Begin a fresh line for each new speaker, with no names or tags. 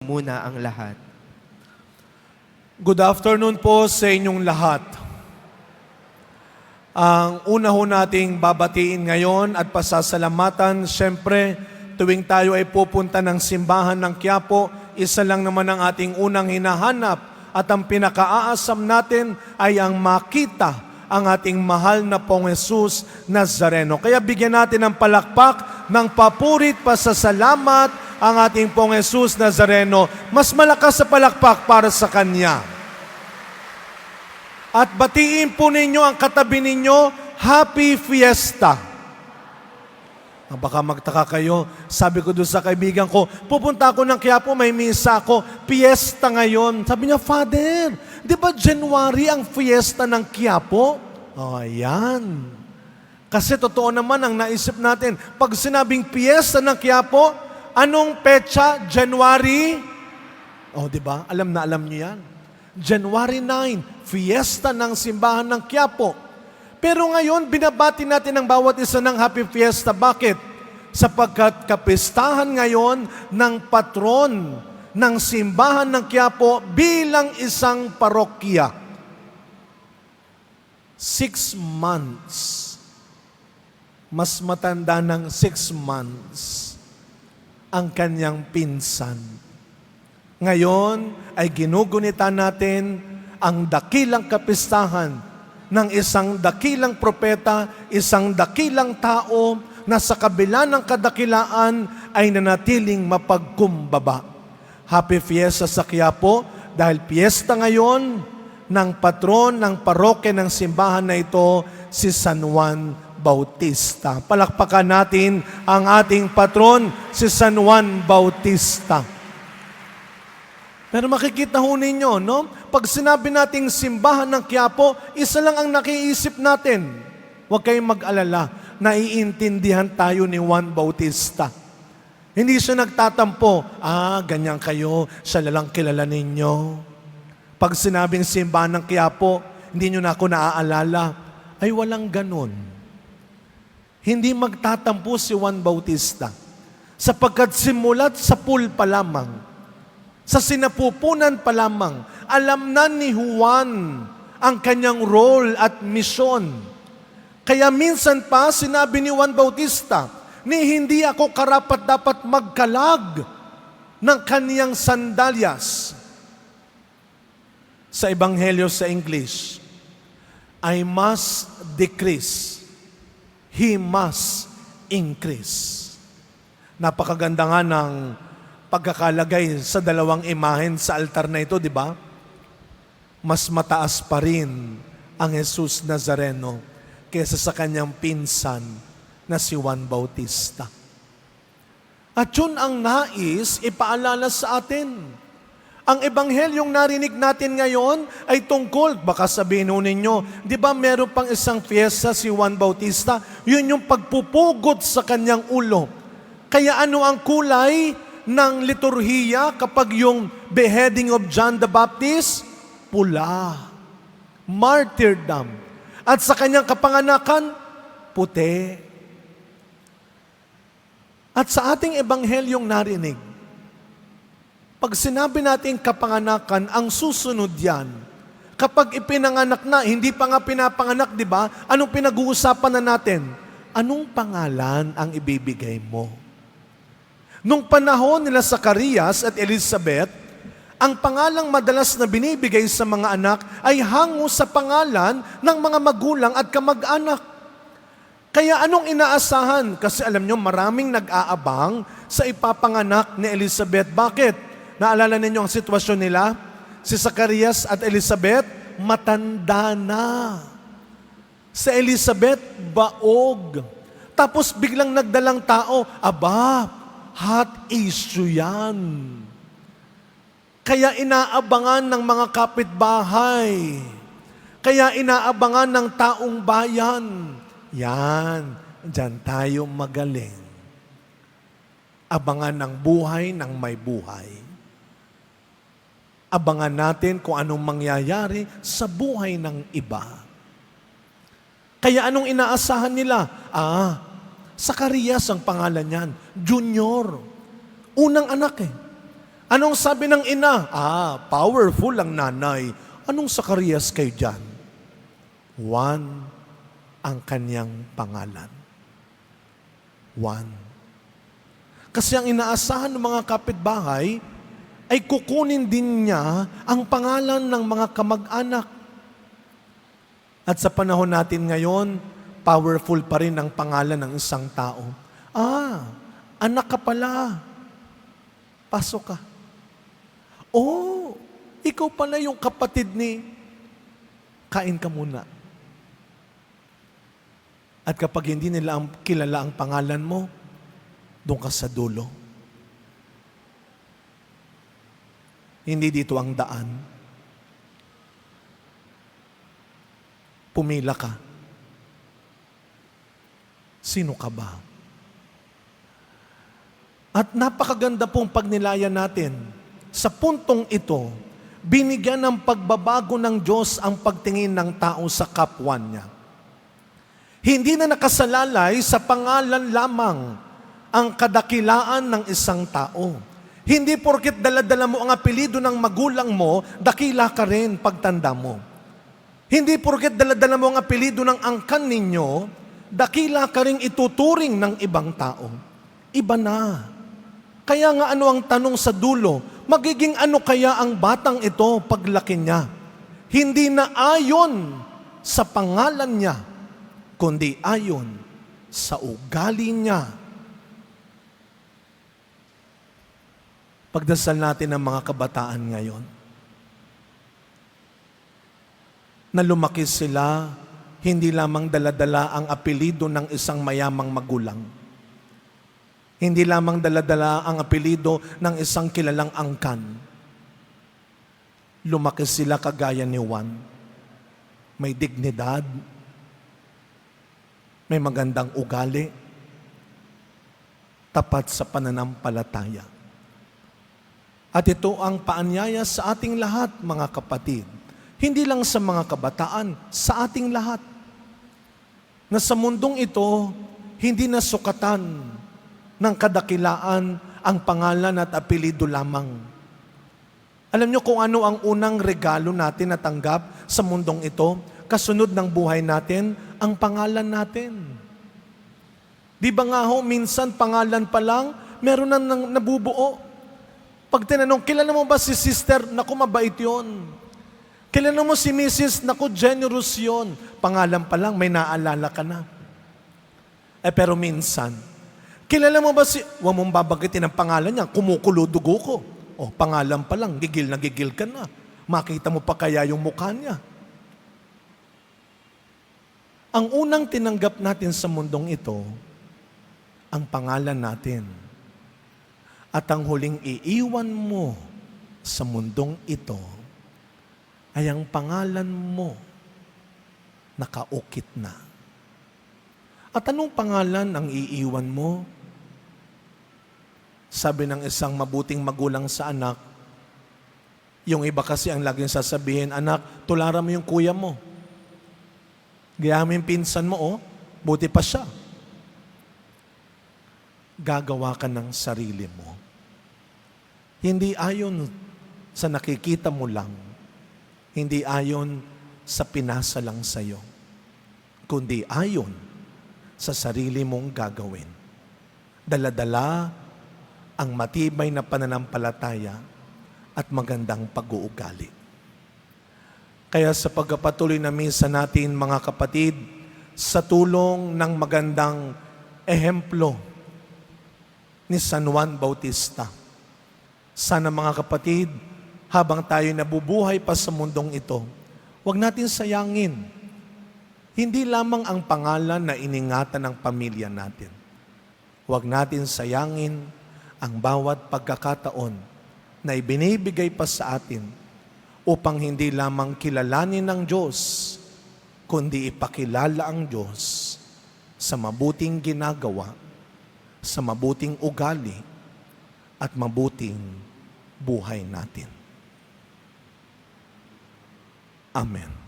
muna ang lahat.
Good afternoon po sa inyong lahat. Ang una ho nating babatiin ngayon at pasasalamatan, siyempre, tuwing tayo ay pupunta ng simbahan ng Quiapo, isa lang naman ang ating unang hinahanap at ang pinakaaasam natin ay ang makita ang ating mahal na Pong Jesus Nazareno. Kaya bigyan natin ng palakpak, ng papurit, pasasalamat ang ating Pong Jesus Nazareno. Mas malakas sa palakpak para sa Kanya. At batiin po ninyo ang katabi ninyo, Happy Fiesta. Baka magtaka kayo, sabi ko doon sa kaibigan ko, pupunta ako ng Quiapo, may misa ako, fiesta ngayon. Sabi niya, Father, di ba January ang fiesta ng Quiapo? Oh, ayan. Kasi totoo naman ang naisip natin, pag sinabing fiesta ng Quiapo, anong petsa? January? Oh, di ba? Alam na alam niyo yan. January 9, fiesta ng simbahan ng Quiapo. Pero ngayon, binabati natin ang bawat isa ng Happy Fiesta. Bakit? Sapagkat kapistahan ngayon ng patron ng simbahan ng Quiapo bilang isang parokya. 6 months. Mas matanda ng 6 months ang kanyang pinsan. Ngayon ay ginugunita natin ang dakilang kapistahan ng isang dakilang propeta, isang dakilang tao na sa kabila ng kadakilaan ay nanatiling mapagkumbaba. Happy Fiesta sa Quiapo dahil fiesta ngayon ng patron ng parokya ng simbahan na ito, si San Juan Bautista. Palakpakan natin ang ating patron, si San Juan Bautista. Pero makikita ho ninyo, no? Pag sinabi nating simbahan ng Quiapo, isa lang ang nakiisip natin. Huwag kayong mag-alala, naiintindihan tayo ni Juan Bautista. Hindi siya nagtatampo, ganyan kayo, siya lang kilala ninyo. Pag sinabing simbahan ng Quiapo, hindi nyo na ako naaalala, ay walang ganun. Hindi magtatampo si Juan Bautista, sapagkat simulat sa pool pa lamang, sa sinapupunan pa lamang, alam na ni Juan ang kanyang role at misyon. Kaya minsan pa sinabi ni Juan Bautista, hindi ako karapat dapat magkalag ng kaniyang sandalyas. Sa Ebanghelyo sa English, I must decrease, He must increase. Napakaganda nga ng pagkakalagay sa dalawang imahen sa altar na ito, di ba? Mas mataas pa rin ang Jesus Nazareno kaysa sa kanyang pinsan na si Juan Bautista. At yun ang nais ipaalala sa atin. Ang ebanghelyong narinig natin ngayon ay tungkol, baka sabihin ninyo, di ba meron pang isang fiesta si Juan Bautista? Yun yung pagpupugod sa kanyang ulo. Kaya ano ang kulay ng liturhiya kapag yung beheading of John the Baptist? Pula. Martyrdom. At sa kanyang kapanganakan, puti. At sa ating ebanghelyong narinig, pag sinabi natin kapanganakan, ang susunod yan, kapag ipinanganak na, hindi pa nga pinapanganak, di ba? Anong pinag-uusapan na natin? Anong pangalan ang ibibigay mo? Nung panahon nila Zacarias at Elizabeth, ang pangalang madalas na binibigay sa mga anak ay hango sa pangalan ng mga magulang at kamag-anak. Kaya anong inaasahan? Kasi alam nyo, maraming nag-aabang sa ipapanganak ni Elizabeth. Bakit? Naalala ninyo ang sitwasyon nila? Si Zacarias at Elizabeth, matanda na. Si Elizabeth, baog. Tapos biglang nagdalang tao, hot issue yan. Kaya inaabangan ng mga kapitbahay. Kaya inaabangan ng taong bayan. Yan, dyan tayo magaling. Abangan ng buhay ng may buhay. Abangan natin kung anong mangyayari sa buhay ng iba. Kaya anong inaasahan nila? Zacarias ang pangalan niyan. Junior. Unang anak eh. Anong sabi ng ina? Powerful ang nanay. Anong Zacarias kayo dyan? Juan ang kanyang pangalan. Juan. Kasi ang inaasahan ng mga kapitbahay ay kukunin din niya ang pangalan ng mga kamag-anak. At sa panahon natin ngayon, powerful pa rin ang pangalan ng isang tao. Anak ka pala. Pasok ka. Ikaw pala yung kapatid ni... Kain ka muna. At kapag hindi nila kilala ang pangalan mo, doon ka sa dulo. Hindi dito ang daan. Pumila ka. Sino ka ba? At napakaganda pong pagnilaya natin. Sa puntong ito, binigyan ng pagbabago ng Diyos ang pagtingin ng tao sa kapwa niya. Hindi na nakasalalay sa pangalan lamang ang kadakilaan ng isang tao. Hindi porket dala-dala mo ang apelido ng magulang mo, dakila ka rin pagtanda mo. Hindi porket dala-dala mo ang apelido ng angkan ninyo, dakila ka rin ituturing ng ibang tao. Iba na. Kaya nga ano ang tanong sa dulo, magiging ano kaya ang batang ito paglaki niya? Hindi na ayon sa pangalan niya, kundi ayon sa ugali niya. Pagdasal natin ang mga kabataan ngayon, na lumaki sila, hindi lamang dala-dala ang apelido ng isang mayamang magulang. Hindi lamang dala-dala ang apelido ng isang kilalang angkan. Lumaki sila kagaya ni Juan. May dignidad, may magandang ugali, tapat sa pananampalataya. At ito ang paanyaya sa ating lahat, mga kapatid. Hindi lang sa mga kabataan, sa ating lahat. Na sa mundong ito, hindi na sukatan ng kadakilaan ang pangalan at apelido lamang. Alam niyo kung ano ang unang regalo natin na tanggap sa mundong ito? Kasunod ng buhay natin, ang pangalan natin. Di ba nga ho, minsan pangalan pa lang, meron na nabubuo. Pag tinanong, kilala mo ba si sister? Naku, mabait yun. Kilala mo si Mrs.? Naku, generous yun. Pangalan pa lang, may naalala ka na. Pero minsan, kilala mo ba si... Huwag mong babagitin ang pangalan niya, kumukulo dugo ko. Pangalan pa lang, gigil na gigil ka na. Makita mo pa kaya yung mukha niya. Ang unang tinanggap natin sa mundong ito, ang pangalan natin. At ang huling iiwan mo sa mundong ito, ay ang pangalan mo nakaukit na. At anong pangalan ang iiwan mo? Sabi ng isang mabuting magulang sa anak, yung iba kasi ang laging sasabihin, anak, tularan mo yung kuya mo. Gayahin mo yung pinsan mo, buti pa siya. Gagawa ka ng sarili mo. Hindi ayon sa nakikita mo lang, hindi ayon sa pinasa lang sa'yo, kundi ayon sa sarili mong gagawin. Dala-dala ang matibay na pananampalataya at magandang pag-uugali. Kaya sa pagpapatuloy na misa natin, mga kapatid, sa tulong ng magandang ehemplo ni San Juan Bautista, sana mga kapatid, habang tayo nabubuhay pa sa mundong ito, huwag natin sayangin. Hindi lamang ang pangalan na iningatan ng pamilya natin. Huwag natin sayangin ang bawat pagkakataon na ibinibigay pa sa atin upang hindi lamang kilalanin ng Diyos, kundi ipakilala ang Diyos sa mabuting ginagawa, sa mabuting ugali, at mabuting buhay natin. Amen.